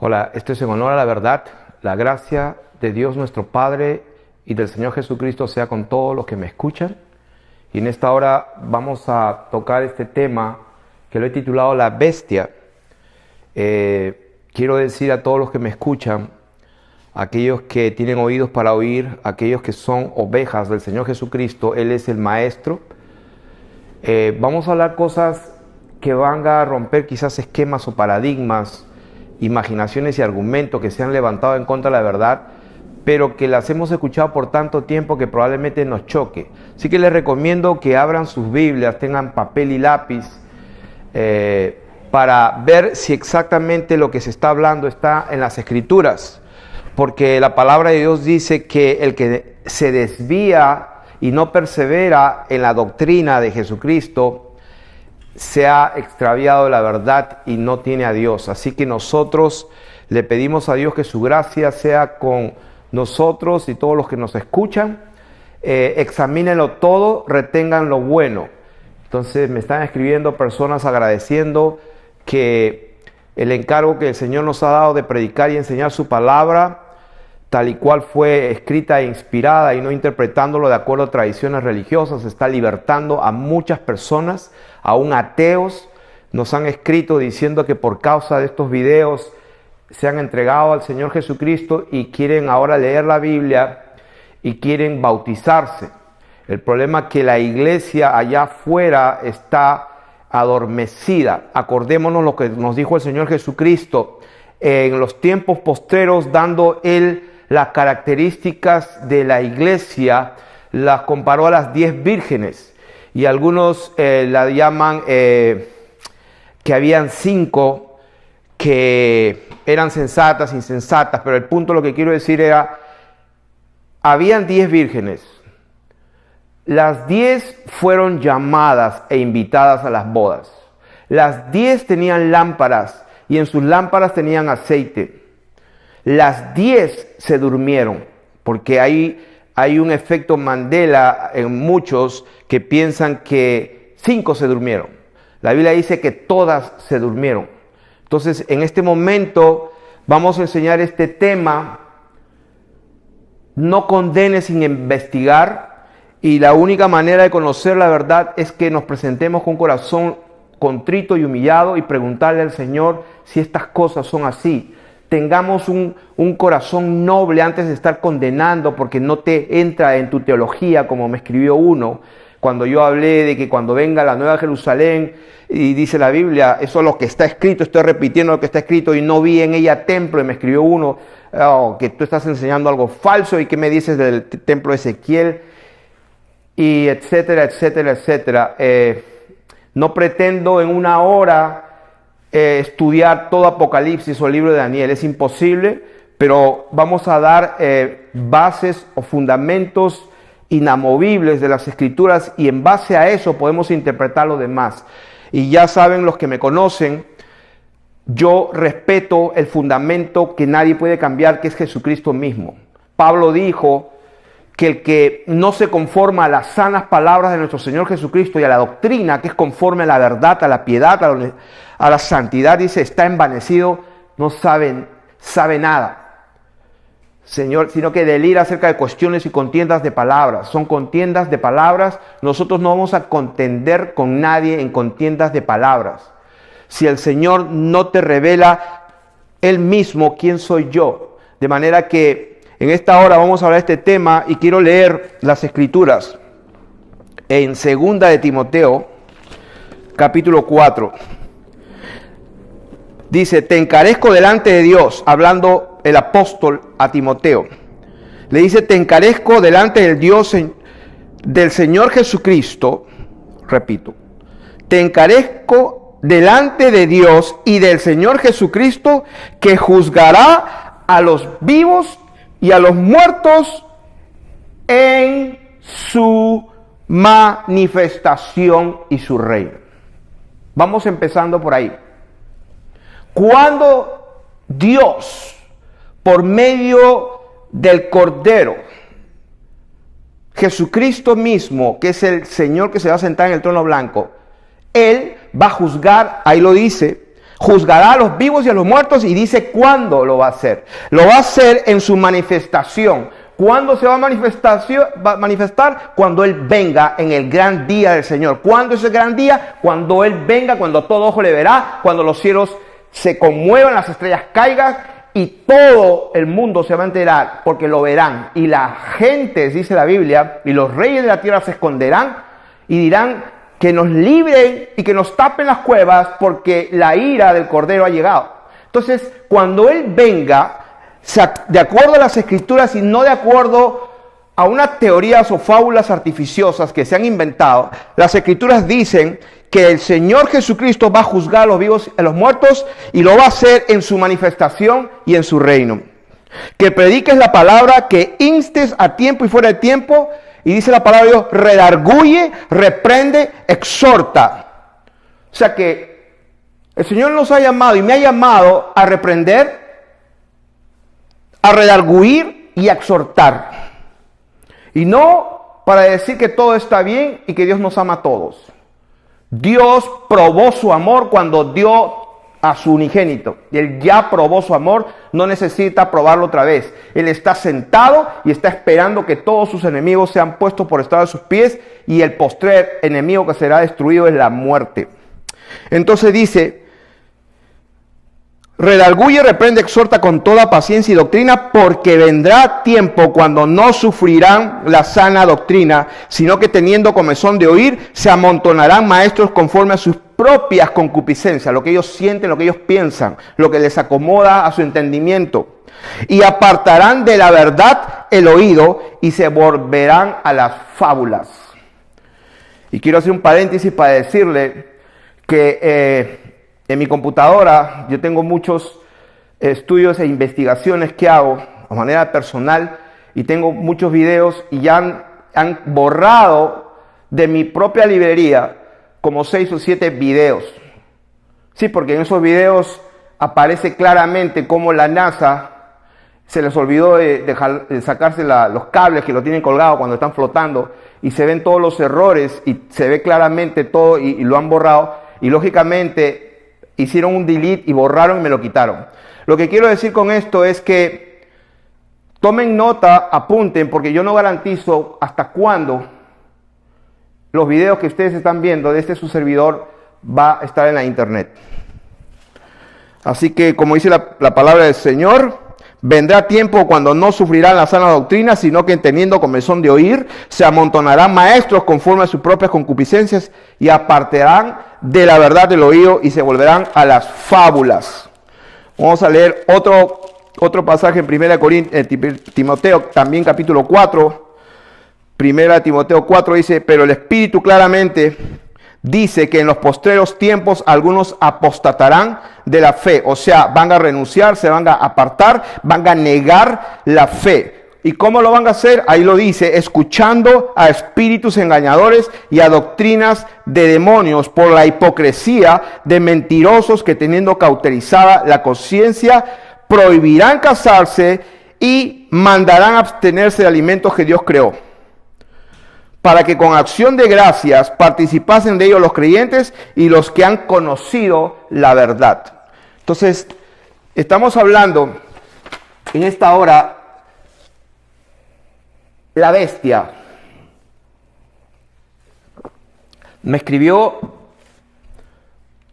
Hola, esto es en honor a la verdad. La gracia de Dios nuestro Padre y del Señor Jesucristo sea con todos los que me escuchan. Y en esta hora vamos a tocar este tema que lo he titulado La Bestia. Quiero decir a todos los que me escuchan, aquellos que tienen oídos para oír, aquellos que son ovejas del Señor Jesucristo, Él es el Maestro. Vamos a hablar cosas que van a romper quizás esquemas o paradigmas, imaginaciones y argumentos que se han levantado en contra de la verdad, pero que las hemos escuchado por tanto tiempo que probablemente nos choque. Así que les recomiendo que abran sus Biblias, tengan papel y lápiz, para ver si exactamente lo que se está hablando está en las Escrituras. Porque la palabra de Dios dice que el que se desvía y no persevera en la doctrina de Jesucristo se ha extraviado de la verdad y no tiene a Dios. Así que nosotros le pedimos a Dios que su gracia sea con nosotros y todos los que nos escuchan. Examínenlo todo, retengan lo bueno. Entonces me están escribiendo personas agradeciendo que el encargo que el Señor nos ha dado de predicar y enseñar su palabra, tal y cual fue escrita e inspirada y no interpretándolo de acuerdo a tradiciones religiosas, está libertando a muchas personas, aún ateos. Nos han escrito diciendo que por causa de estos videos se han entregado al Señor Jesucristo y quieren ahora leer la Biblia y quieren bautizarse. El problema es que la iglesia allá afuera está adormecida. Acordémonos lo que nos dijo el Señor Jesucristo en los tiempos postreros, dando Él las características de la iglesia, las comparó a las 10 vírgenes. Y algunos la llaman que habían 5 que eran sensatas, insensatas, pero el punto, lo que quiero decir era, habían 10 vírgenes. Las 10 fueron llamadas e invitadas a las bodas. Las 10 tenían lámparas y en sus lámparas tenían aceite. Las 10 se durmieron, porque hay un efecto Mandela en muchos que piensan que 5 se durmieron. La Biblia dice que todas se durmieron. Entonces, en este momento vamos a enseñar este tema: no condenes sin investigar. Y la única manera de conocer la verdad es que nos presentemos con un corazón contrito y humillado y preguntarle al Señor si estas cosas son así. Tengamos un corazón noble antes de estar condenando, porque no te entra en tu teología, como me escribió uno cuando yo hablé de que cuando venga la Nueva Jerusalén, y dice la Biblia, eso es lo que está escrito, estoy repitiendo lo que está escrito, y no vi en ella templo, y me escribió uno, que tú estás enseñando algo falso, y qué me dices del templo de Ezequiel, y etcétera, etcétera, etcétera. No pretendo en una hora estudiar todo Apocalipsis o el libro de Daniel, es imposible, pero vamos a dar bases o fundamentos inamovibles de las Escrituras, y en base a eso podemos interpretar lo demás. Y ya saben los que me conocen, yo respeto el fundamento que nadie puede cambiar, que es Jesucristo mismo. Pablo dijo que el que no se conforma a las sanas palabras de nuestro Señor Jesucristo y a la doctrina que es conforme a la verdad, a la piedad, a la santidad, dice, está envanecido, no sabe nada, Señor, sino que delira acerca de cuestiones y contiendas de palabras. Son contiendas de palabras. Nosotros no vamos a contender con nadie en contiendas de palabras. Si el Señor no te revela Él mismo, ¿quién soy yo? De manera que en esta hora vamos a hablar de este tema y quiero leer las Escrituras en 2 de Timoteo, capítulo 4. Dice, te encarezco delante de Dios, hablando el apóstol a Timoteo. Le dice, te encarezco delante del Dios, del Señor Jesucristo, repito, te encarezco delante de Dios y del Señor Jesucristo, que juzgará a los vivos y a los muertos en su manifestación y su reino. Vamos empezando por ahí. Cuando Dios, por medio del Cordero, Jesucristo mismo, que es el Señor que se va a sentar en el trono blanco, Él va a juzgar, ahí lo dice, Juzgará a los vivos y a los muertos y dice cuándo lo va a hacer. Lo va a hacer en su manifestación. ¿Cuándo se va a manifestar? Cuando Él venga en el gran día del Señor. ¿Cuándo es el gran día? Cuando Él venga, cuando todo ojo le verá, cuando los cielos se conmuevan, las estrellas caigan y todo el mundo se va a enterar porque lo verán. Y la gente, dice la Biblia, y los reyes de la tierra se esconderán y dirán que nos libren y que nos tapen las cuevas porque la ira del Cordero ha llegado. Entonces, cuando Él venga, de acuerdo a las Escrituras y no de acuerdo a unas teorías o fábulas artificiosas que se han inventado, las Escrituras dicen que el Señor Jesucristo va a juzgar a los vivos y a los muertos y lo va a hacer en su manifestación y en su reino. Que prediques la palabra, que instes a tiempo y fuera de tiempo, y dice la palabra de Dios, redarguye, reprende, exhorta. O sea que el Señor nos ha llamado y me ha llamado a reprender, a redarguir y a exhortar. Y no para decir que todo está bien y que Dios nos ama a todos. Dios probó su amor cuando dio a su unigénito. Y Él ya probó su amor, no necesita probarlo otra vez. Él está sentado y está esperando que todos sus enemigos sean puestos por estrado de sus pies. Y el postrer enemigo que será destruido es la muerte. Entonces dice, redarguye, reprende, exhorta con toda paciencia y doctrina, porque vendrá tiempo cuando no sufrirán la sana doctrina, sino que teniendo comezón de oír, se amontonarán maestros conforme a sus propias concupiscencias, lo que ellos sienten, lo que ellos piensan, lo que les acomoda a su entendimiento. Y apartarán de la verdad el oído y se volverán a las fábulas. Y quiero hacer un paréntesis para decirle que en mi computadora yo tengo muchos estudios e investigaciones que hago de manera personal y tengo muchos videos y ya han borrado de mi propia librería como 6 o 7 videos. Sí, porque en esos videos aparece claramente cómo la NASA se les olvidó de sacarse los cables que lo tienen colgado cuando están flotando y se ven todos los errores y se ve claramente todo y lo han borrado y lógicamente hicieron un delete y borraron y me lo quitaron. Lo que quiero decir con esto es que tomen nota, apunten, porque yo no garantizo hasta cuándo los videos que ustedes están viendo de su servidor va a estar en la internet. Así que, como dice la palabra del Señor, vendrá tiempo cuando no sufrirán la sana doctrina, sino que teniendo comezón de oír, se amontonarán maestros conforme a sus propias concupiscencias y apartarán de la verdad del oído y se volverán a las fábulas. Vamos a leer otro pasaje en 1 Timoteo, también capítulo 4. 1 Timoteo 4 dice, pero el Espíritu claramente dice que en los postreros tiempos algunos apostatarán de la fe. O sea, van a renunciar, se van a apartar, van a negar la fe. ¿Y cómo lo van a hacer? Ahí lo dice, escuchando a espíritus engañadores y a doctrinas de demonios por la hipocresía de mentirosos que teniendo cauterizada la conciencia, prohibirán casarse y mandarán abstenerse de alimentos que Dios creó, para que con acción de gracias participasen de ellos los creyentes y los que han conocido la verdad. Entonces, estamos hablando en esta hora, la bestia. Me escribió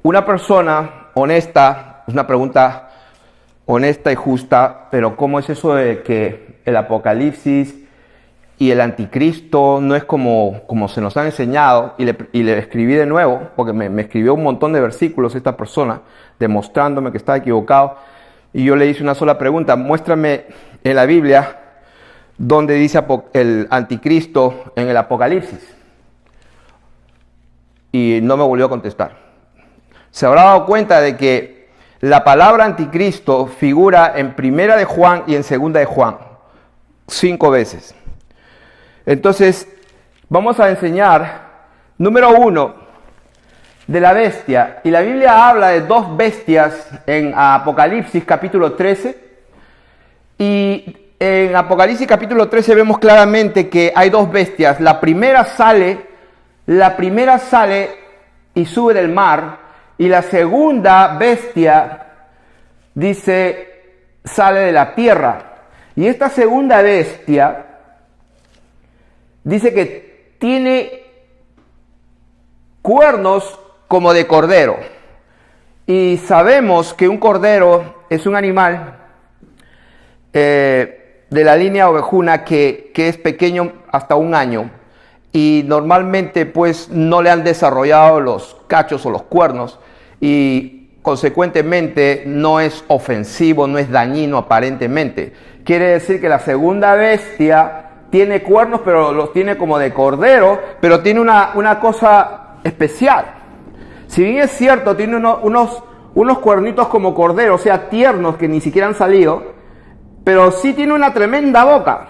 una persona honesta, es una pregunta honesta y justa, pero ¿cómo es eso de que el Apocalipsis y el anticristo no es como se nos han enseñado? Y le escribí de nuevo, porque me escribió un montón de versículos esta persona, demostrándome que estaba equivocado. Y yo le hice una sola pregunta, muéstrame en la Biblia donde dice el anticristo en el Apocalipsis. Y no me volvió a contestar. Se habrá dado cuenta de que la palabra anticristo figura en 1 de Juan y en 2 de Juan, 5 veces. Entonces, vamos a enseñar, número 1, de la bestia. Y la Biblia habla de 2 bestias en Apocalipsis capítulo 13. Y en Apocalipsis capítulo 13 vemos claramente que hay 2 bestias. La primera sale y sube del mar Y la segunda bestia, dice, sale de la tierra. Y esta segunda bestia dice que tiene cuernos como de cordero. Y sabemos que un cordero es un animal de la línea ovejuna que es pequeño hasta 1 año. Y normalmente pues no le han desarrollado los cachos o los cuernos. Y consecuentemente no es ofensivo, no es dañino aparentemente. Quiere decir que la segunda bestia tiene cuernos, pero los tiene como de cordero, pero tiene una cosa especial. Si bien es cierto, tiene unos cuernitos como cordero, o sea, tiernos que ni siquiera han salido, pero sí tiene una tremenda boca.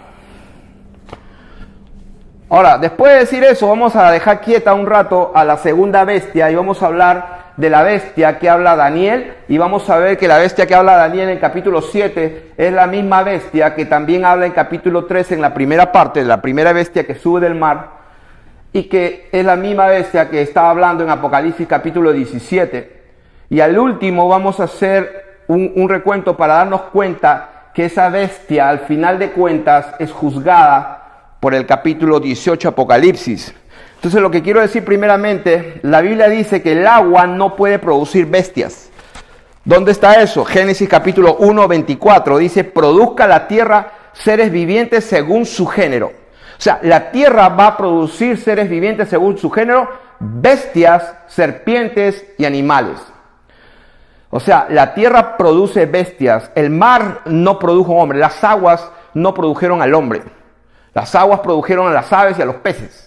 Ahora, después de decir eso, vamos a dejar quieta un rato a la segunda bestia y vamos a hablar de la bestia que habla Daniel, y vamos a ver que la bestia que habla Daniel en capítulo 7 es la misma bestia que también habla en capítulo 3 en la primera parte, de la primera bestia que sube del mar, y que es la misma bestia que está hablando en Apocalipsis capítulo 17. Y al último vamos a hacer un recuento para darnos cuenta que esa bestia al final de cuentas es juzgada por el capítulo 18 Apocalipsis. Entonces lo que quiero decir primeramente, la Biblia dice que el agua no puede producir bestias. ¿Dónde está eso? Génesis capítulo 1, 24 dice, produzca la tierra seres vivientes según su género. O sea, la tierra va a producir seres vivientes según su género, bestias, serpientes y animales. O sea, la tierra produce bestias, el mar no produjo hombre, las aguas no produjeron al hombre. Las aguas produjeron a las aves y a los peces.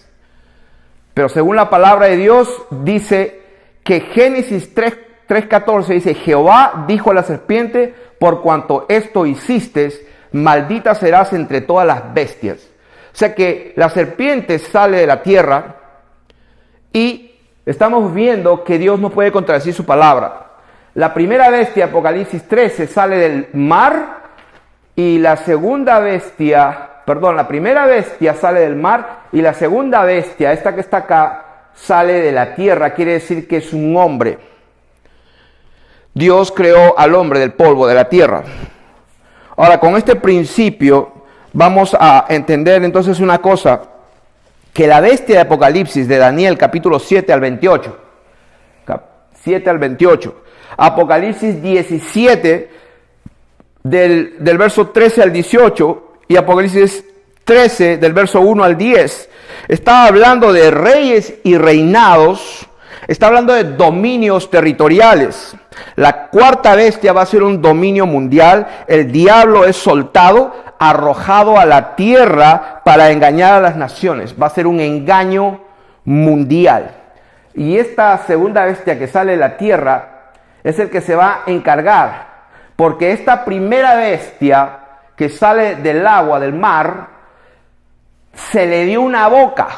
Pero según la palabra de Dios, dice que Génesis 3:14 dice, Jehová dijo a la serpiente, por cuanto esto hiciste, maldita serás entre todas las bestias. O sea que la serpiente sale de la tierra y estamos viendo que Dios no puede contradecir su palabra. La primera bestia, Apocalipsis 13, sale del mar y la primera bestia sale del mar y la segunda bestia, esta que está acá, sale de la tierra. Quiere decir que es un hombre. Dios creó al hombre del polvo de la tierra. Ahora, con este principio vamos a entender entonces una cosa, que la bestia de Apocalipsis de Daniel capítulo 7 al 28, 7 al 28, Apocalipsis 17 del verso 13 al 18 y Apocalipsis 13 del verso 1 al 10, está hablando de reyes y reinados, está hablando de dominios territoriales. La cuarta bestia va a ser un dominio mundial. El diablo es soltado, arrojado a la tierra para engañar a las naciones. Va a ser un engaño mundial. Y esta segunda bestia que sale de la tierra es el que se va a encargar, porque esta primera bestia que sale del agua, del mar, se le dio una boca.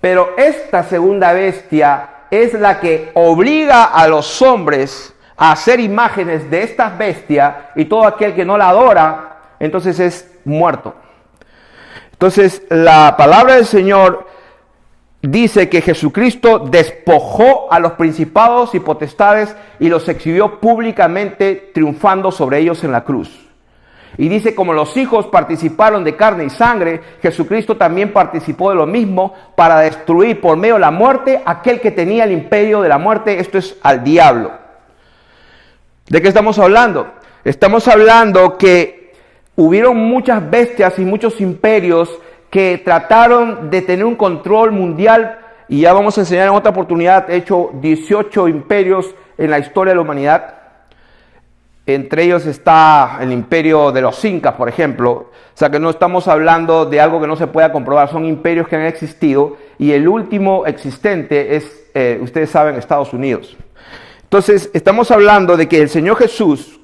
Pero esta segunda bestia es la que obliga a los hombres a hacer imágenes de estas bestias, y todo aquel que no la adora, entonces es muerto. Entonces la palabra del Señor dice que Jesucristo despojó a los principados y potestades y los exhibió públicamente, triunfando sobre ellos en la cruz. Y dice, como los hijos participaron de carne y sangre, Jesucristo también participó de lo mismo para destruir por medio de la muerte aquel que tenía el imperio de la muerte, esto es al diablo. ¿De qué estamos hablando? Estamos hablando que hubieron muchas bestias y muchos imperios que trataron de tener un control mundial, y ya vamos a enseñar en otra oportunidad, he hecho 18 imperios en la historia de la humanidad. Entre ellos está el imperio de los incas, por ejemplo. O sea que no estamos hablando de algo que no se pueda comprobar, son imperios que han existido, y el último existente es, ustedes saben, Estados Unidos. Entonces estamos hablando de que el Señor Jesús,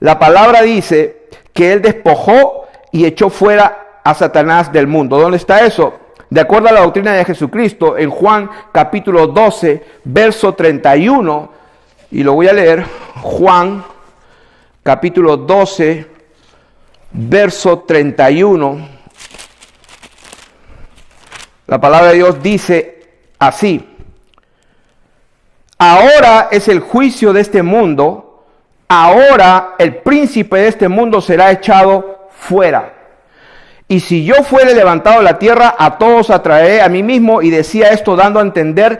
la palabra dice que Él despojó y echó fuera a Satanás del mundo. ¿Dónde está eso? De acuerdo a la doctrina de Jesucristo, en Juan capítulo 12, verso 31, y lo voy a leer, Juan capítulo 12, verso 31, la palabra de Dios dice así: ahora es el juicio de este mundo, ahora el príncipe de este mundo será echado fuera. Y si yo fuere levantado de la tierra, a todos atraeré a mí mismo. Y decía esto dando a entender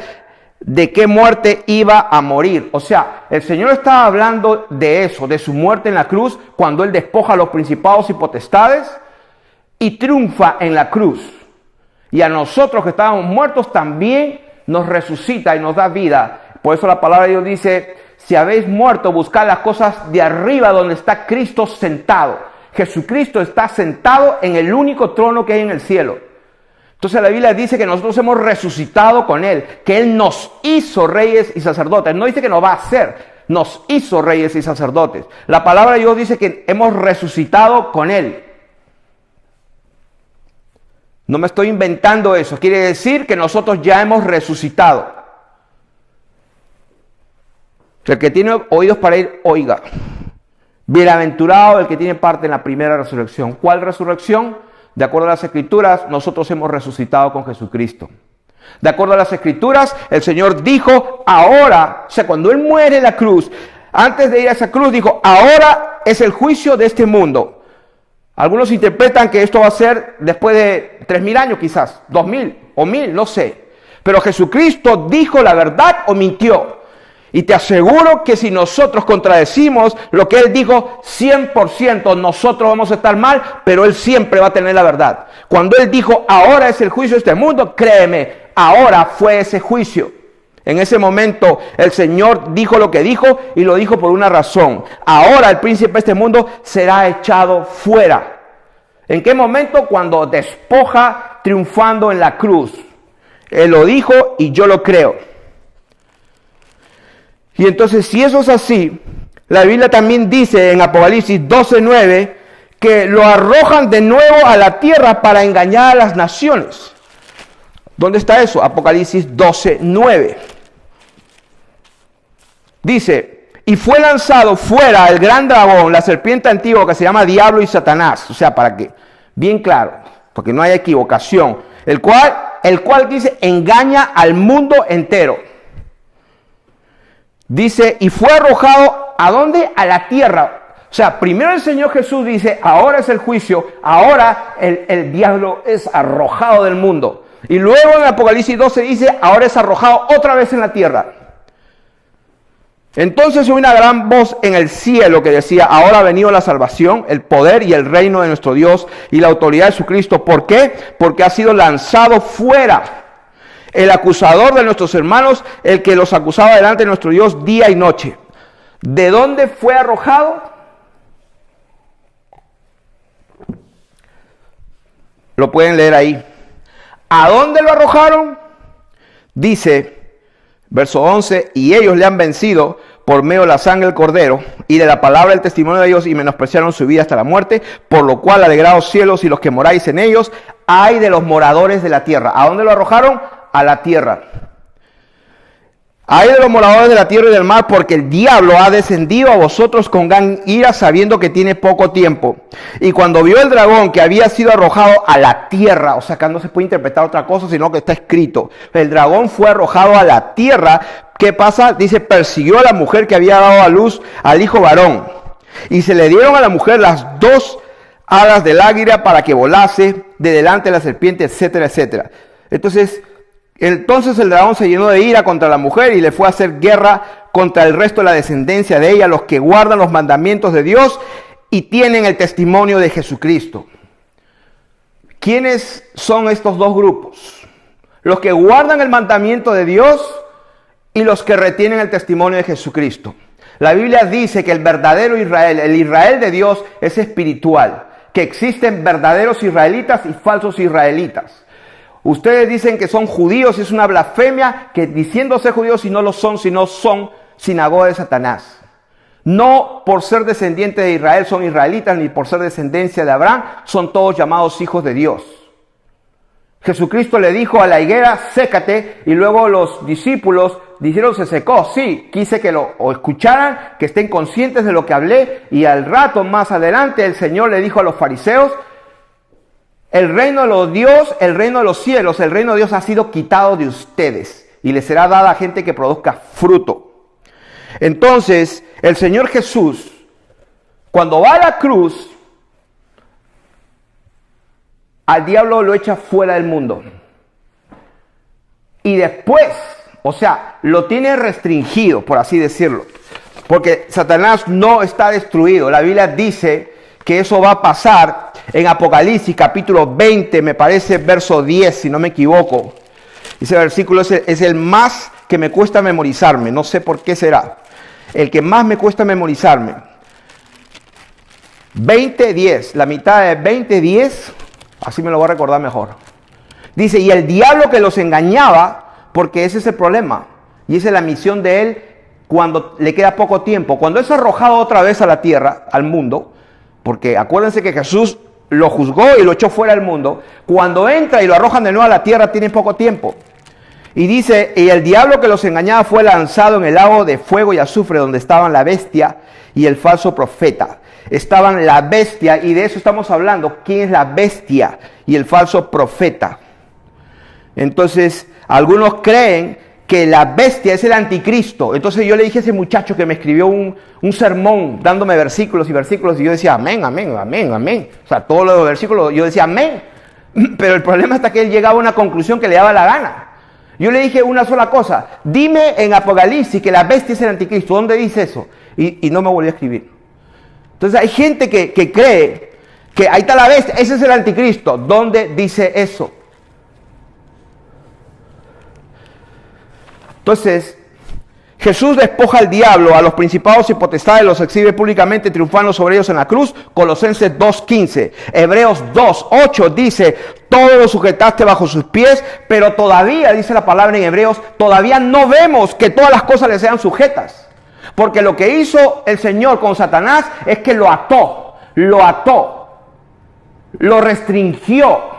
de qué muerte iba a morir. O sea, el Señor estaba hablando de eso, de su muerte en la cruz, cuando Él despoja a los principados y potestades y triunfa en la cruz. Y a nosotros que estábamos muertos también nos resucita y nos da vida. Por eso la palabra de Dios dice, si habéis muerto, buscad las cosas de arriba donde está Cristo sentado. Jesucristo está sentado en el único trono que hay en el cielo. Entonces la Biblia dice que nosotros hemos resucitado con Él, que Él nos hizo reyes y sacerdotes. No dice que nos va a hacer, nos hizo reyes y sacerdotes. La palabra de Dios dice que hemos resucitado con Él. No me estoy inventando eso, quiere decir que nosotros ya hemos resucitado. El que tiene oídos para ir, oiga. Bienaventurado el que tiene parte en la primera resurrección. ¿Cuál resurrección? De acuerdo a las Escrituras, nosotros hemos resucitado con Jesucristo. De acuerdo a las Escrituras, el Señor dijo, ahora, o sea, cuando Él muere en la cruz, antes de ir a esa cruz, dijo, ahora es el juicio de este mundo. Algunos interpretan que esto va a ser después de 3.000 años quizás, 2.000 o 1.000, no sé. Pero Jesucristo dijo la verdad o mintió. Y te aseguro que si nosotros contradecimos lo que Él dijo, 100% nosotros vamos a estar mal, pero Él siempre va a tener la verdad. Cuando Él dijo, ahora es el juicio de este mundo, créeme, ahora fue ese juicio. En ese momento el Señor dijo lo que dijo y lo dijo por una razón. Ahora el príncipe de este mundo será echado fuera. ¿En qué momento? Cuando despoja triunfando en la cruz. Él lo dijo y yo lo creo. Y entonces, si eso es así, la Biblia también dice en Apocalipsis 12:9 que lo arrojan de nuevo a la tierra para engañar a las naciones. ¿Dónde está eso? Apocalipsis 12:9. Dice, y fue lanzado fuera el gran dragón, la serpiente antigua que se llama Diablo y Satanás. O sea, para que, bien claro, porque no haya equivocación. El cual dice, engaña al mundo entero. Dice, y fue arrojado, ¿a dónde? A la tierra. O sea, primero el Señor Jesús dice, ahora es el juicio, ahora el diablo es arrojado del mundo. Y luego en Apocalipsis 12 dice, ahora es arrojado otra vez en la tierra. Entonces hubo una gran voz en el cielo que decía, ahora ha venido la salvación, el poder y el reino de nuestro Dios y la autoridad de su Cristo. ¿Por qué? Porque ha sido lanzado fuera el acusador de nuestros hermanos, el que los acusaba delante de nuestro Dios día y noche. ¿De dónde fue arrojado? Lo pueden leer ahí. ¿A dónde lo arrojaron? Dice, verso 11, y ellos le han vencido por medio de la sangre del cordero y de la palabra del testimonio de Dios y menospreciaron su vida hasta la muerte, por lo cual alegraos cielos y los que moráis en ellos, ay de los moradores de la tierra. ¿A dónde lo arrojaron? A la tierra. Ay de los moradores de la tierra y del mar, porque el diablo ha descendido a vosotros con gran ira, sabiendo que tiene poco tiempo. Y cuando vio el dragón que había sido arrojado a la tierra, o sea, acá no se puede interpretar otra cosa, sino que está escrito. El dragón fue arrojado a la tierra. ¿Qué pasa? Dice, persiguió a la mujer que había dado a luz al hijo varón. Y se le dieron a la mujer las 2 alas del águila para que volase de delante de la serpiente, etcétera, etcétera. Entonces el dragón se llenó de ira contra la mujer y le fue a hacer guerra contra el resto de la descendencia de ella, los que guardan los mandamientos de Dios y tienen el testimonio de Jesucristo. ¿Quiénes son estos dos grupos? Los que guardan el mandamiento de Dios y los que retienen el testimonio de Jesucristo. La Biblia dice que el verdadero Israel, el Israel de Dios, es espiritual, que existen verdaderos israelitas y falsos israelitas. Ustedes dicen que son judíos y es una blasfemia que diciendo ser judíos y no lo son, sino son sinagoga de Satanás. No por ser descendiente de Israel son israelitas, ni por ser descendencia de Abraham son todos llamados hijos de Dios. Jesucristo le dijo a la higuera, sécate, y luego los discípulos dijeron, se secó. Sí, quise que lo escucharan, que estén conscientes de lo que hablé, y al rato más adelante el Señor le dijo a los fariseos, el reino de los Dios, el reino de los cielos, el reino de Dios ha sido quitado de ustedes y le será dada a gente que produzca fruto. Entonces, el Señor Jesús, cuando va a la cruz, al diablo lo echa fuera del mundo. Y después, o sea, lo tiene restringido, por así decirlo. Porque Satanás no está destruido. La Biblia dice que eso va a pasar en Apocalipsis capítulo 20, me parece verso 10, si no me equivoco. Ese versículo es el más que me cuesta memorizarme. No sé por qué será. El que más me cuesta memorizarme. 20:10, la mitad de 20:10, así me lo voy a recordar mejor. Dice, y el diablo que los engañaba, porque ese es el problema. Y esa es la misión de él cuando le queda poco tiempo. Cuando es arrojado otra vez a la tierra, al mundo, porque acuérdense que Jesús lo juzgó y lo echó fuera del mundo. Cuando entra y lo arrojan de nuevo a la tierra, tiene poco tiempo. Y dice, y el diablo que los engañaba fue lanzado en el lago de fuego y azufre, donde estaban la bestia y el falso profeta. Estaban la bestia, y de eso estamos hablando. ¿Quién es la bestia y el falso profeta? Entonces, algunos creen que la bestia es el anticristo. Entonces yo le dije a ese muchacho que me escribió un sermón dándome versículos y versículos, y yo decía amén, amén, amén, amén. O sea, todos los versículos yo decía amén. Pero el problema está que él llegaba a una conclusión que le daba la gana. Yo le dije una sola cosa: dime en Apocalipsis que la bestia es el anticristo. ¿Dónde dice eso? Y no me volvió a escribir. Entonces hay gente que cree que ahí está la bestia, ese es el anticristo. ¿Dónde dice eso? Entonces, Jesús despoja al diablo, a los principados y potestades, los exhibe públicamente, triunfando sobre ellos en la cruz. Colosenses 2:15. Hebreos 2:8 dice, todo lo sujetaste bajo sus pies, pero todavía, dice la palabra en Hebreos, todavía no vemos que todas las cosas le sean sujetas. Porque lo que hizo el Señor con Satanás es que lo ató, lo restringió.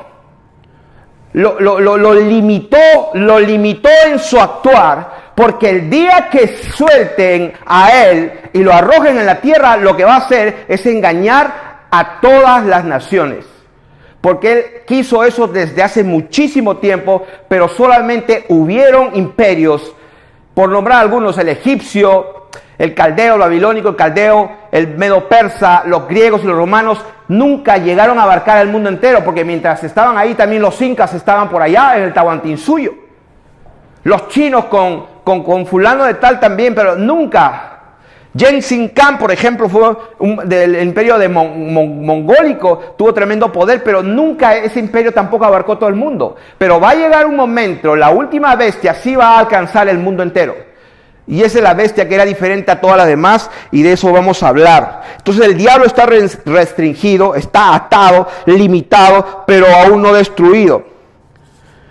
Lo limitó en su actuar, porque el día que suelten a él y lo arrojen en la tierra, lo que va a hacer es engañar a todas las naciones. Porque él quiso eso desde hace muchísimo tiempo, pero solamente hubieron imperios, por nombrar algunos, el egipcio, el caldeo, el babilónico, el caldeo, el medo persa, los griegos y los romanos. Nunca llegaron a abarcar el mundo entero, porque mientras estaban ahí también los incas estaban por allá en el Tahuantinsuyo. Los chinos con fulano de tal también, pero nunca. Genghis Khan, por ejemplo, fue del imperio de mongólico, tuvo tremendo poder, pero nunca ese imperio tampoco abarcó todo el mundo. Pero va a llegar un momento, la última bestia sí va a alcanzar el mundo entero. Y esa es la bestia que era diferente a todas las demás, y de eso vamos a hablar. Entonces el diablo está restringido, está atado, limitado, pero aún no destruido.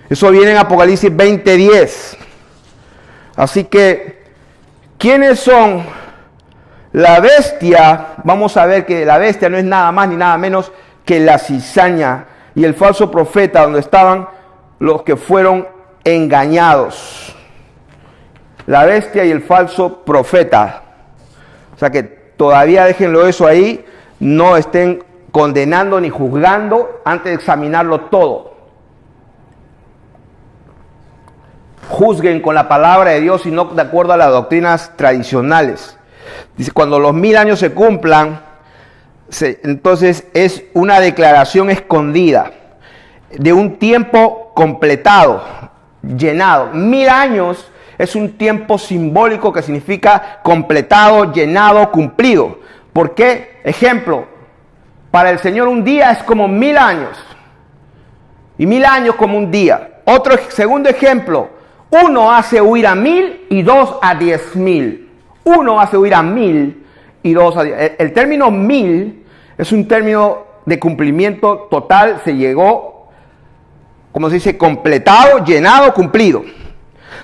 Eso viene en Apocalipsis 20:10. Así que, ¿quiénes son la bestia? Vamos a ver que la bestia no es nada más ni nada menos que la cizaña y el falso profeta, donde estaban los que fueron engañados. La bestia y el falso profeta. O sea que todavía déjenlo eso ahí. No estén condenando ni juzgando antes de examinarlo todo. Juzguen con la palabra de Dios y no de acuerdo a las doctrinas tradicionales. Dice, cuando los 1000 años se cumplan, entonces es una declaración escondida de un tiempo completado, llenado. 1000 años es un tiempo simbólico que significa completado, llenado, cumplido. ¿Por qué? Ejemplo, para el Señor un día es como 1000 años. Y 1000 años como un día. Otro segundo ejemplo, 1 hace huir a 1000 y 2 a 10.000. 1 hace huir a 1000 y 2 a 10. El término 1000 es un término de cumplimiento total. Se llegó, como se dice, completado, llenado, cumplido.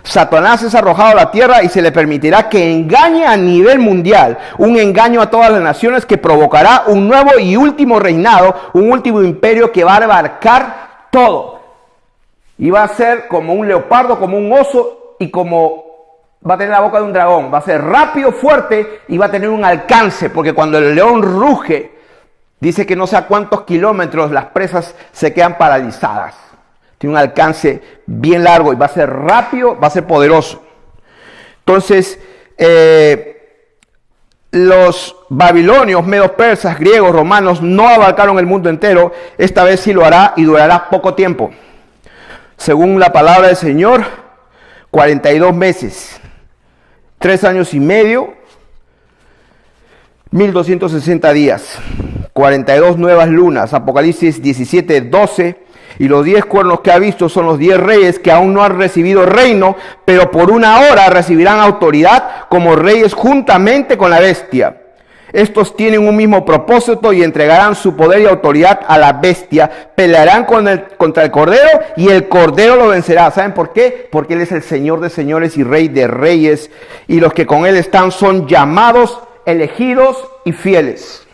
Satanás es arrojado a la tierra y se le permitirá que engañe a nivel mundial, un engaño a todas las naciones que provocará un nuevo y último reinado, un último imperio que va a abarcar todo. Y va a ser como un leopardo, como un oso, y como va a tener la boca de un dragón. Va a ser rápido, fuerte, y va a tener un alcance, porque cuando el león ruge, dice que no sé a cuántos kilómetros las presas se quedan paralizadas. Tiene un alcance bien largo y va a ser rápido, va a ser poderoso. Entonces, los babilonios, medos, persas, griegos, romanos no abarcaron el mundo entero. Esta vez sí lo hará y durará poco tiempo. Según la palabra del Señor, 42 meses, 3 años y medio, 1260 días, 42 nuevas lunas. Apocalipsis 17, 12. Y los 10 cuernos que ha visto son los 10 reyes que aún no han recibido reino, pero por una hora recibirán autoridad como reyes juntamente con la bestia. Estos tienen un mismo propósito y entregarán su poder y autoridad a la bestia. Pelearán contra el cordero y el cordero lo vencerá. ¿Saben por qué? Porque él es el Señor de señores y Rey de reyes. Y los que con él están son llamados, elegidos y fieles.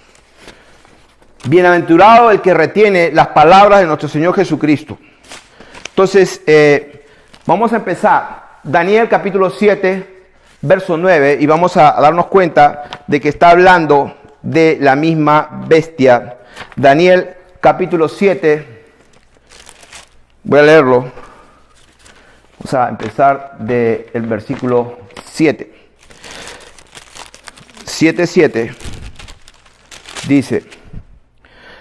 Bienaventurado el que retiene las palabras de nuestro Señor Jesucristo. Entonces, vamos a empezar. Daniel capítulo 7, verso 9, y vamos a darnos cuenta de que está hablando de la misma bestia. Daniel capítulo 7, voy a leerlo. Vamos a empezar del versículo 7. 7:7 dice: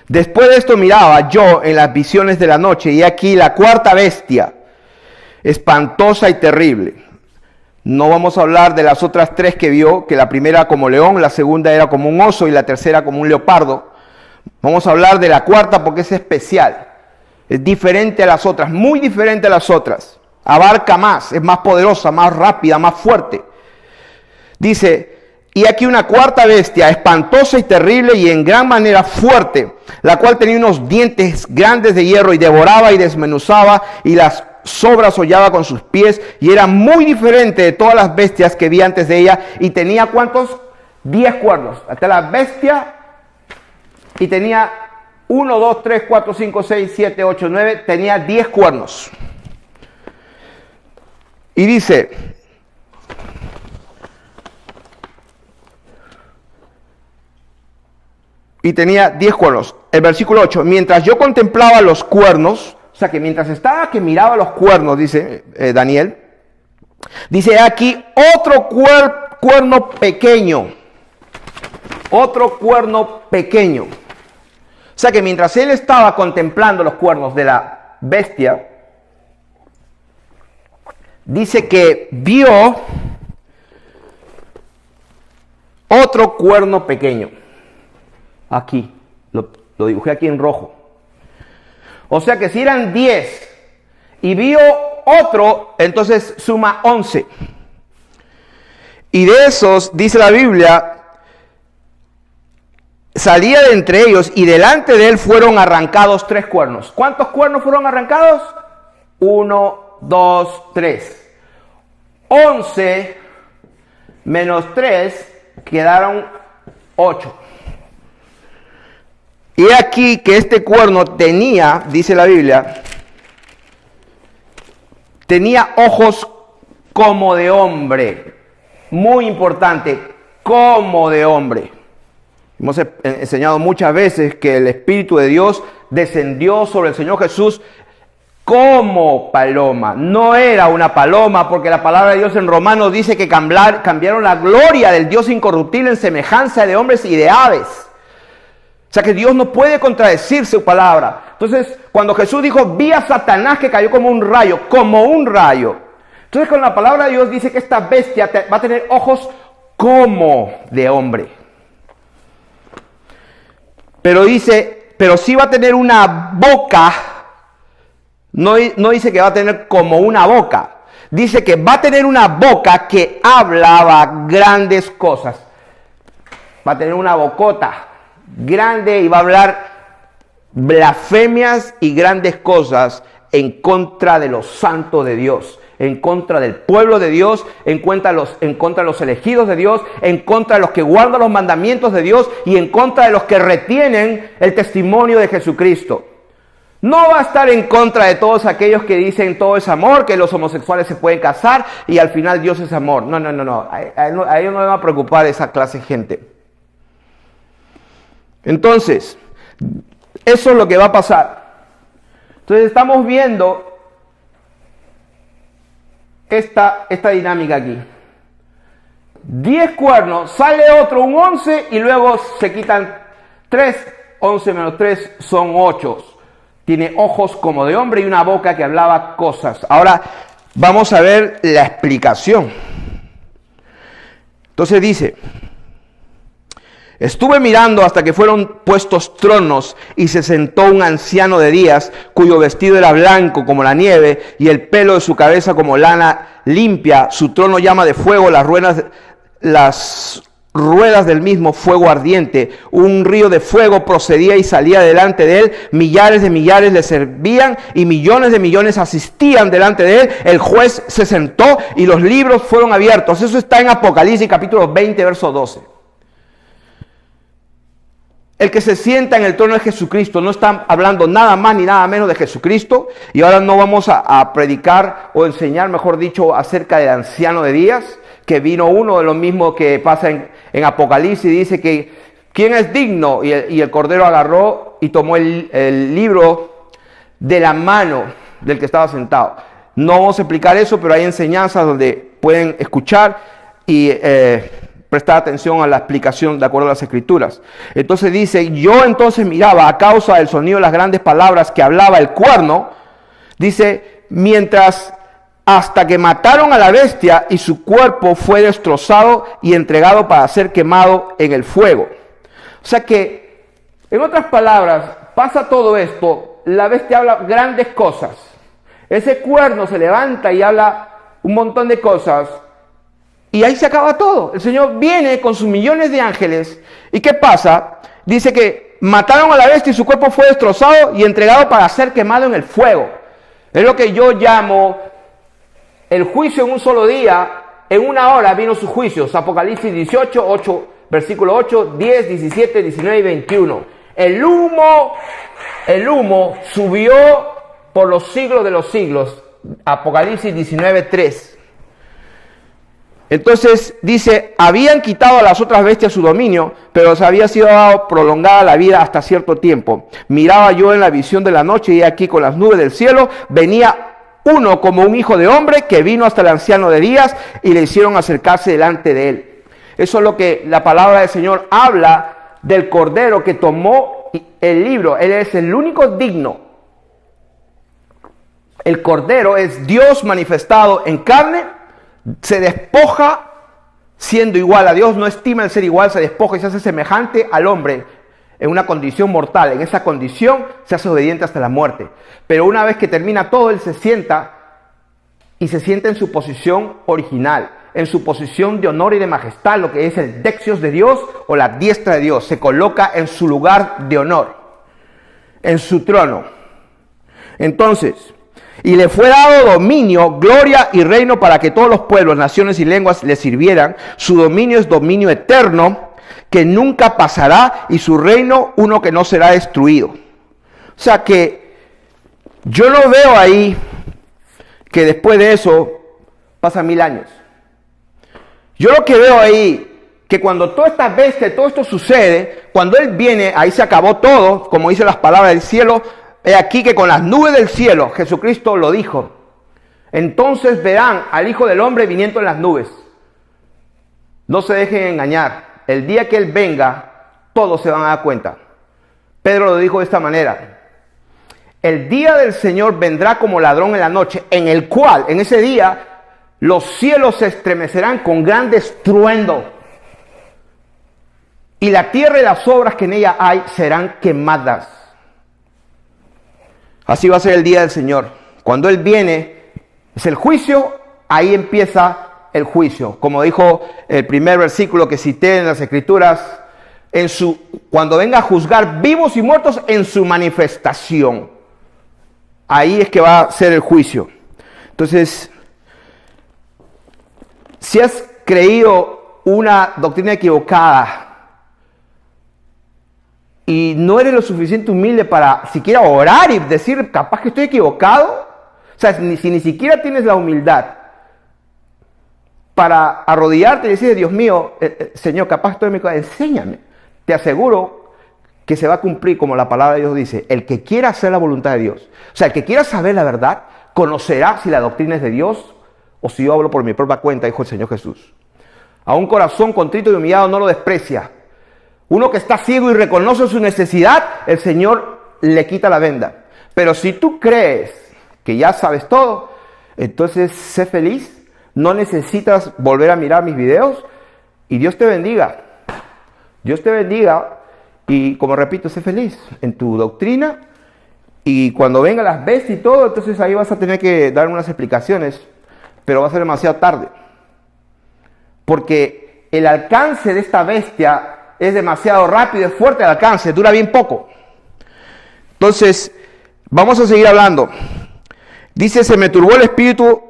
después de esto miraba yo en las visiones de la noche, y aquí la cuarta bestia, espantosa y terrible. No vamos a hablar de las otras 3 que vio, que la primera era como león, la segunda era como un oso y la tercera como un leopardo. Vamos a hablar de la cuarta porque es especial, es diferente a las otras, muy diferente a las otras. Abarca más, es más poderosa, más rápida, más fuerte. Dice: y aquí una cuarta bestia, espantosa y terrible y en gran manera fuerte, la cual tenía unos dientes grandes de hierro y devoraba y desmenuzaba y las sobras hollaba con sus pies, y era muy diferente de todas las bestias que vi antes de ella. Y tenía ¿cuántos? 10 cuernos. Hasta la bestia, y tenía 1, 2, 3, 4, 5, 6, 7, 8, 9, tenía 10 cuernos. Y dice: y tenía 10 cuernos. El versículo 8, mientras yo contemplaba los cuernos, o sea que mientras estaba que miraba los cuernos, dice Daniel, dice aquí otro cuerno pequeño, otro cuerno pequeño. O sea que mientras él estaba contemplando los cuernos de la bestia, dice que vio otro cuerno pequeño. Aquí, lo dibujé aquí en rojo. O sea que si eran 10 y vio otro, entonces suma 11. Y de esos, dice la Biblia, salía de entre ellos y delante de él fueron arrancados 3 cuernos. ¿Cuántos cuernos fueron arrancados? 1, 2, 3. 11 menos 3 quedaron 8. Y aquí que este cuerno tenía, dice la Biblia, tenía ojos como de hombre. Muy importante, como de hombre. Hemos enseñado muchas veces que el Espíritu de Dios descendió sobre el Señor Jesús como paloma. No era una paloma, porque la palabra de Dios en Romanos dice que cambiaron la gloria del Dios incorruptible en semejanza de hombres y de aves. O sea que Dios no puede contradecir su palabra. Entonces, cuando Jesús dijo, vi a Satanás que cayó como un rayo, como un rayo. Entonces, con la palabra de Dios dice que esta bestia va a tener ojos como de hombre. Pero dice, pero sí va a tener una boca. No dice que va a tener como una boca. Dice que va a tener una boca que hablaba grandes cosas. Va a tener una bocota grande y va a hablar blasfemias y grandes cosas en contra de los santos de Dios, en contra del pueblo de Dios, en contra de los elegidos de Dios, en contra de los que guardan los mandamientos de Dios y en contra de los que retienen el testimonio de Jesucristo. No va a estar en contra de todos aquellos que dicen todo es amor, que los homosexuales se pueden casar y al final Dios es amor. No. A ellos no les va a preocupar esa clase de gente. Entonces, eso es lo que va a pasar. Entonces estamos viendo esta dinámica aquí. 10 cuernos, sale otro, un 11, y luego se quitan 3, 11 menos 3 son 8. Tiene ojos como de hombre y una boca que hablaba cosas. Ahora vamos a ver la explicación. Entonces dice: estuve mirando hasta que fueron puestos tronos y se sentó un anciano de días cuyo vestido era blanco como la nieve y el pelo de su cabeza como lana limpia. Su trono llama de fuego, las ruedas del mismo fuego ardiente. Un río de fuego procedía y salía delante de él. Millares de millares le servían y millones de millones asistían delante de él. El juez se sentó y los libros fueron abiertos. Eso está en Apocalipsis capítulo 20, verso 12. El que se sienta en el trono es Jesucristo. No está hablando nada más ni nada menos de Jesucristo. Y ahora no vamos a predicar o enseñar, mejor dicho, acerca del anciano de días, que vino uno de lo mismo que pasa en Apocalipsis. Dice que ¿quién es digno? Y el Cordero agarró y tomó el libro de la mano del que estaba sentado. No vamos a explicar eso, pero hay enseñanzas donde pueden escuchar y prestar atención a la explicación de acuerdo a las Escrituras. Entonces dice: yo entonces miraba a causa del sonido de las grandes palabras que hablaba el cuerno. Dice: hasta que mataron a la bestia y su cuerpo fue destrozado y entregado para ser quemado en el fuego. O sea que, en otras palabras, pasa todo esto, la bestia habla grandes cosas. Ese cuerno se levanta y habla un montón de cosas y ahí se acaba todo. El Señor viene con sus millones de ángeles. ¿Y qué pasa? Dice que mataron a la bestia y su cuerpo fue destrozado y entregado para ser quemado en el fuego. Es lo que yo llamo el juicio en un solo día. En una hora vino sus juicios. Apocalipsis 18, 8, versículo 8, 10, 17, 19 y 21. El humo subió por los siglos de los siglos. Apocalipsis 19, 3. Entonces dice: habían quitado a las otras bestias su dominio, pero les había sido dado prolongada la vida hasta cierto tiempo. Miraba yo en la visión de la noche y aquí con las nubes del cielo venía uno como un hijo de hombre que vino hasta el anciano de días y le hicieron acercarse delante de él. Eso es lo que la palabra del Señor habla del Cordero que tomó el libro. Él es el único digno. El Cordero es Dios manifestado en carne, se despoja siendo igual a Dios, no estima el ser igual, se despoja y se hace semejante al hombre en una condición mortal. En esa condición se hace obediente hasta la muerte. Pero una vez que termina todo, él se sienta y se sienta en su posición original, en su posición de honor y de majestad, lo que es el dexios de Dios o la diestra de Dios. Se coloca en su lugar de honor, en su trono. Entonces, y le fue dado dominio, gloria y reino para que todos los pueblos, naciones y lenguas le sirvieran. Su dominio es dominio eterno, que nunca pasará, y su reino uno que no será destruido. O sea que yo no veo ahí que después de eso pasan 1000 años. Yo lo que veo ahí, que cuando toda esta bestia, todo esto sucede, cuando Él viene, ahí se acabó todo, como dicen las palabras del cielo. He aquí que con las nubes del cielo, Jesucristo lo dijo, entonces verán al Hijo del Hombre viniendo en las nubes. No se dejen engañar. El día que Él venga, todos se van a dar cuenta. Pedro lo dijo de esta manera: el día del Señor vendrá como ladrón en la noche, en el cual, en ese día, los cielos se estremecerán con gran estruendo, y la tierra y las obras que en ella hay serán quemadas. Así va a ser el día del Señor. Cuando Él viene, es el juicio, ahí empieza el juicio. Como dijo el primer versículo que cité en las Escrituras, cuando venga a juzgar vivos y muertos en su manifestación. Ahí es que va a ser el juicio. Entonces, si has creído una doctrina equivocada y no eres lo suficiente humilde para siquiera orar y decir, capaz que estoy equivocado, o sea, si ni siquiera tienes la humildad para arrodillarte y decir, Dios mío, Señor, capaz estoy equivocado, enséñame. Te aseguro que se va a cumplir como la palabra de Dios dice: el que quiera hacer la voluntad de Dios, o sea, el que quiera saber la verdad, conocerá si la doctrina es de Dios o si yo hablo por mi propia cuenta, dijo el Señor Jesús. A un corazón contrito y humillado no lo desprecia. Uno que está ciego y reconoce su necesidad, el Señor le quita la venda. Pero si tú crees que ya sabes todo, entonces sé feliz, no necesitas volver a mirar mis videos y Dios te bendiga. Dios te bendiga y, como repito, sé feliz en tu doctrina, y cuando vengan las bestias y todo, entonces ahí vas a tener que dar unas explicaciones, pero va a ser demasiado tarde. Porque el alcance de esta bestia es demasiado rápido, es fuerte el alcance, dura bien poco. Entonces, vamos a seguir hablando. Dice, se me turbó el espíritu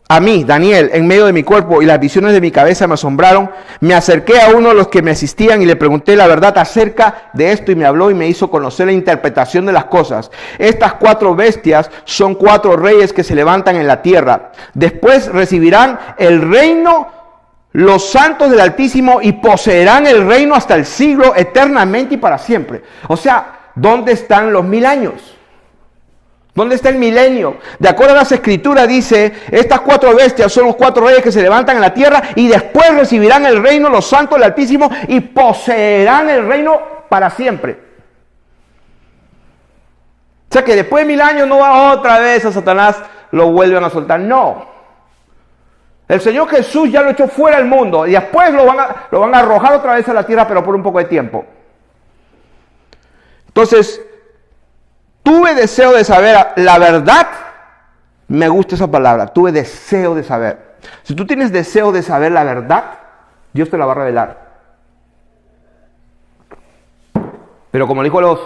a mí, Daniel, en medio de mi cuerpo, y las visiones de mi cabeza me asombraron. Me acerqué a uno de los que me asistían y le pregunté la verdad acerca de esto, y me habló y me hizo conocer la interpretación de las cosas. Estas 4 bestias son 4 reyes que se levantan en la tierra. Después recibirán el reino los santos del Altísimo y poseerán el reino hasta el siglo, eternamente y para siempre. O sea, ¿dónde están los 1000 años? ¿Dónde está el milenio? De acuerdo a las escrituras dice, estas 4 bestias son los 4 reyes que se levantan en la tierra y después recibirán el reino los santos del Altísimo y poseerán el reino para siempre. O sea que después de 1000 años no va otra vez a Satanás, lo vuelven a soltar. No. El Señor Jesús ya lo echó fuera del mundo y después lo van a arrojar otra vez a la tierra, pero por un poco de tiempo. Entonces, tuve deseo de saber la verdad. Me gusta esa palabra, tuve deseo de saber. Si tú tienes deseo de saber la verdad, Dios te la va a revelar. Pero como le dijo a los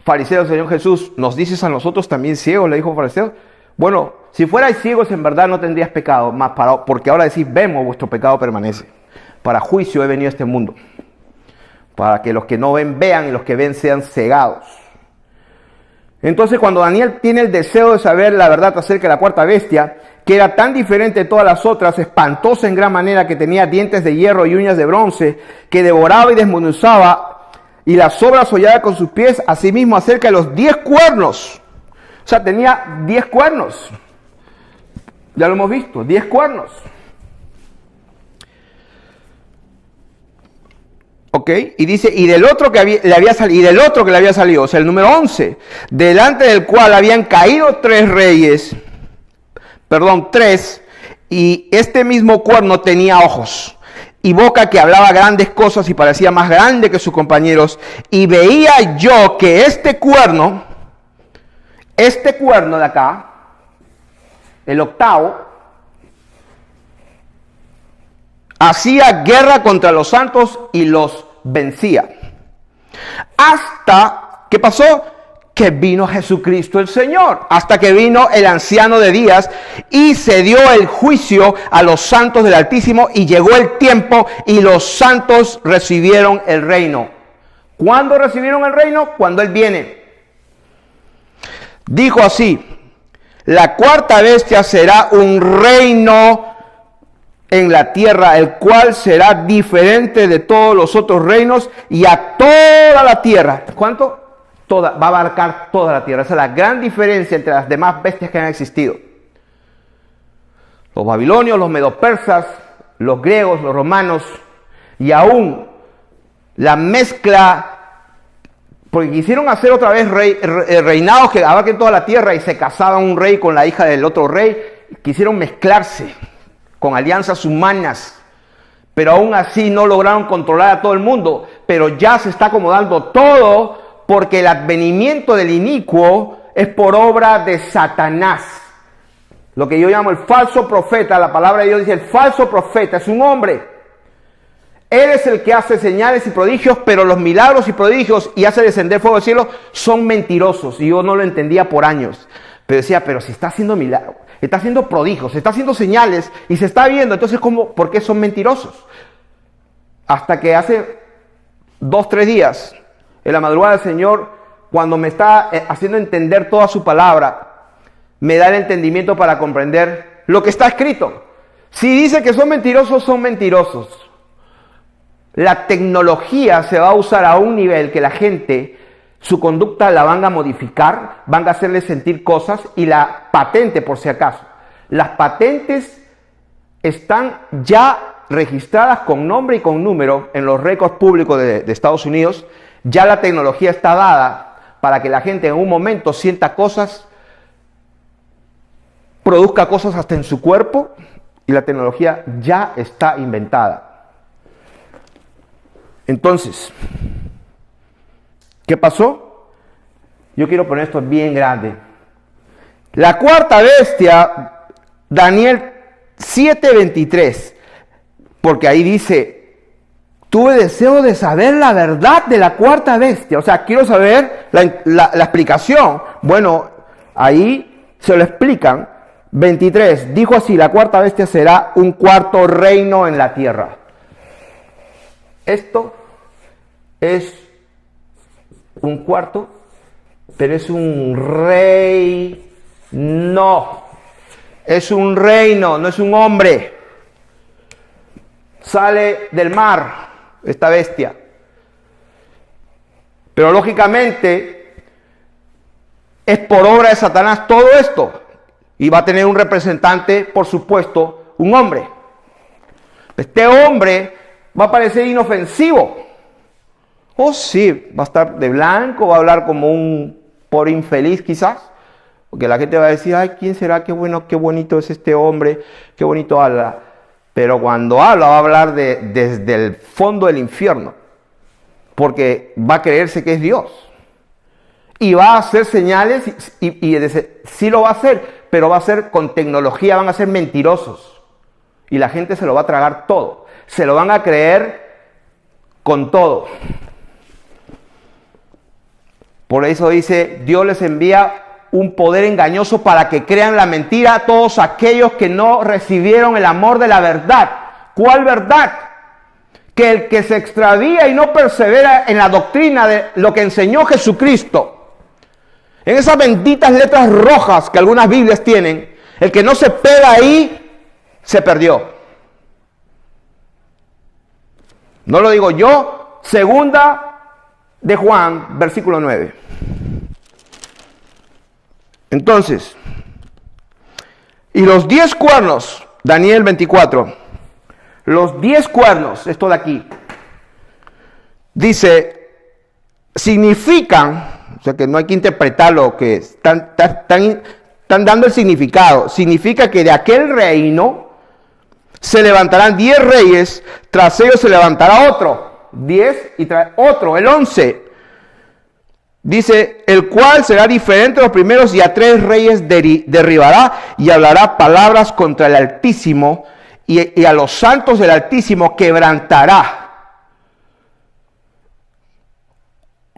fariseos el Señor Jesús, ¿nos dices a nosotros también ciegos? Le dijo a los fariseos. Bueno, si fuerais ciegos en verdad no tendrías pecado, porque ahora decís, vemos, vuestro pecado permanece. Para juicio he venido a este mundo, para que los que no ven vean y los que ven sean cegados. Entonces, cuando Daniel tiene el deseo de saber la verdad acerca de la 4ª bestia, que era tan diferente de todas las otras, espantosa en gran manera, que tenía dientes de hierro y uñas de bronce, que devoraba y desmenuzaba, y las sobras hollaba con sus pies, asimismo acerca de los 10 cuernos. O sea, tenía 10 cuernos. Ya lo hemos visto, 10 cuernos. Ok, y dice, y del otro que le había salido, o sea, el número 11, delante del cual habían caído 3, y este mismo cuerno tenía ojos y boca que hablaba grandes cosas y parecía más grande que sus compañeros, y veía yo que este cuerno de acá, el 8º, hacía guerra contra los santos y los vencía. Hasta, ¿qué pasó? Que vino Jesucristo el Señor. Hasta que vino el anciano de días y se dio el juicio a los santos del Altísimo, y llegó el tiempo y los santos recibieron el reino. ¿Cuándo recibieron el reino? Cuando Él viene. Dijo así, la 4ª bestia será un reino en la tierra, el cual será diferente de todos los otros reinos, y a toda la tierra. ¿Cuánto? Toda, va a abarcar toda la tierra. Esa es la gran diferencia entre las demás bestias que han existido. Los babilonios, los medopersas, los griegos, los romanos, y aún la mezcla, porque quisieron hacer otra vez reinados que abarquen toda la tierra, y se casaba un rey con la hija del otro rey. Quisieron mezclarse con alianzas humanas, pero aún así no lograron controlar a todo el mundo. Pero ya se está acomodando todo, porque el advenimiento del inicuo es por obra de Satanás. Lo que yo llamo el falso profeta. La palabra de Dios dice, el falso profeta es un hombre. Él es el que hace señales y prodigios, pero los milagros y prodigios y hace descender fuego del cielo son mentirosos. Y yo no lo entendía por años. Pero decía, pero si está haciendo milagros, está haciendo prodigios, está haciendo señales y se está viendo, entonces ¿por qué son mentirosos? Hasta que hace 2-3 días, en la madrugada del Señor, cuando me está haciendo entender toda su palabra, me da el entendimiento para comprender lo que está escrito. Si dice que son mentirosos, son mentirosos. La tecnología se va a usar a un nivel que la gente, su conducta la van a modificar, van a hacerle sentir cosas, y la patente, por si acaso. Las patentes están ya registradas con nombre y con número en los récords públicos de Estados Unidos. Ya la tecnología está dada para que la gente en un momento sienta cosas, produzca cosas hasta en su cuerpo, y la tecnología ya está inventada. Entonces, ¿qué pasó? Yo quiero poner esto bien grande. La cuarta bestia, Daniel 7:23, porque ahí dice, tuve deseo de saber la verdad de la cuarta bestia. O sea, quiero saber la explicación. Bueno, ahí se lo explican. 23, dijo así, la cuarta bestia será un cuarto reino en la tierra. Esto es un cuarto, pero es un rey. No, es un reino, no es un hombre. Sale del mar esta bestia. Pero lógicamente es por obra de Satanás todo esto. Y va a tener un representante, por supuesto, un hombre. Este hombre va a parecer inofensivo. Oh, sí, va a estar de blanco, va a hablar como un pobre infeliz quizás. Porque la gente va a decir, ay, ¿quién será? Qué bueno, qué bonito es este hombre, qué bonito habla. Pero cuando habla, va a hablar desde el fondo del infierno. Porque va a creerse que es Dios. Y va a hacer señales, y sí lo va a hacer, pero va a ser con tecnología, van a ser mentirosos. Y la gente se lo va a tragar todo. Se lo van a creer con todo. Por eso dice, Dios les envía un poder engañoso para que crean la mentira a todos aquellos que no recibieron el amor de la verdad. ¿Cuál verdad? Que el que se extravía y no persevera en la doctrina de lo que enseñó Jesucristo, en esas benditas letras rojas que algunas Biblias tienen, el que no se pega ahí, se perdió. No lo digo yo, segunda de Juan, versículo 9. Entonces, y los 10 cuernos, Daniel 24, los 10 cuernos, esto de aquí, dice, significan, o sea que no hay que interpretar lo que están dando el significado, significa que de aquel reino se levantarán 10 reyes, tras ellos se levantará otro, 10 y tras otro, el 11. Dice, el cual será diferente de los primeros y a 3 reyes derribará y hablará palabras contra el Altísimo y a los santos del Altísimo quebrantará.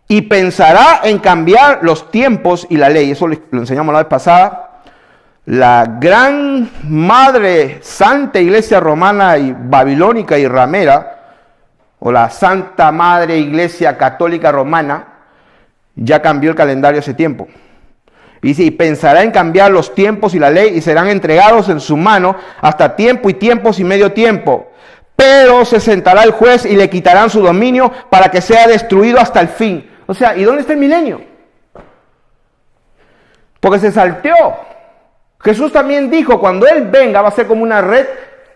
Y pensará en cambiar los tiempos y la ley. Eso lo enseñamos la vez pasada. La gran madre santa iglesia romana y babilónica y ramera, o la santa madre iglesia católica romana, ya cambió el calendario hace tiempo. Y dice, y pensará en cambiar los tiempos y la ley, y serán entregados en su mano hasta tiempo y tiempos y medio tiempo. Pero se sentará el juez y le quitarán su dominio para que sea destruido hasta el fin. O sea, ¿y dónde está el milenio? Porque se salteó. Jesús también dijo, cuando Él venga va a ser como una red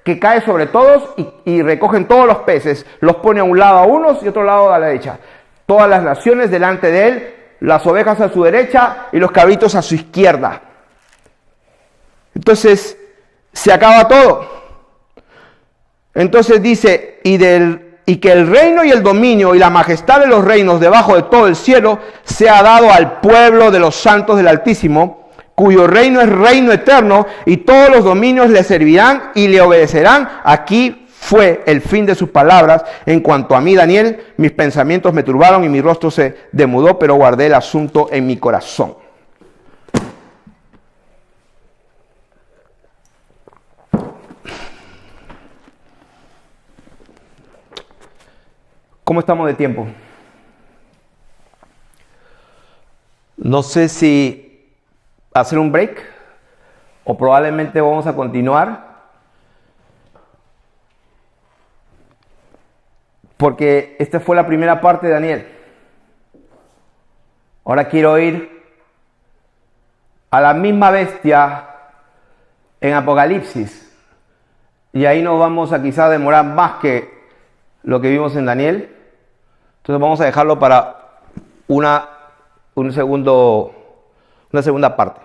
que cae sobre todos y recogen todos los peces. Los pone a un lado a unos y otro lado a la derecha. Todas las naciones delante de Él, las ovejas a su derecha y los cabritos a su izquierda. Entonces, se acaba todo. Entonces dice, y que el reino y el dominio y la majestad de los reinos debajo de todo el cielo sea dado al pueblo de los santos del Altísimo, cuyo reino es reino eterno, y todos los dominios le servirán y le obedecerán. Aquí fue el fin de sus palabras. En cuanto a mí, Daniel, mis pensamientos me turbaron y mi rostro se demudó, pero guardé el asunto en mi corazón. ¿Cómo estamos de tiempo? No sé si hacer un break o probablemente vamos a continuar, porque esta fue la primera parte de Daniel. Ahora quiero ir a la misma bestia en Apocalipsis, Y ahí nos vamos a quizá demorar más que lo que vimos en Daniel. Entonces vamos a dejarlo para una segunda parte.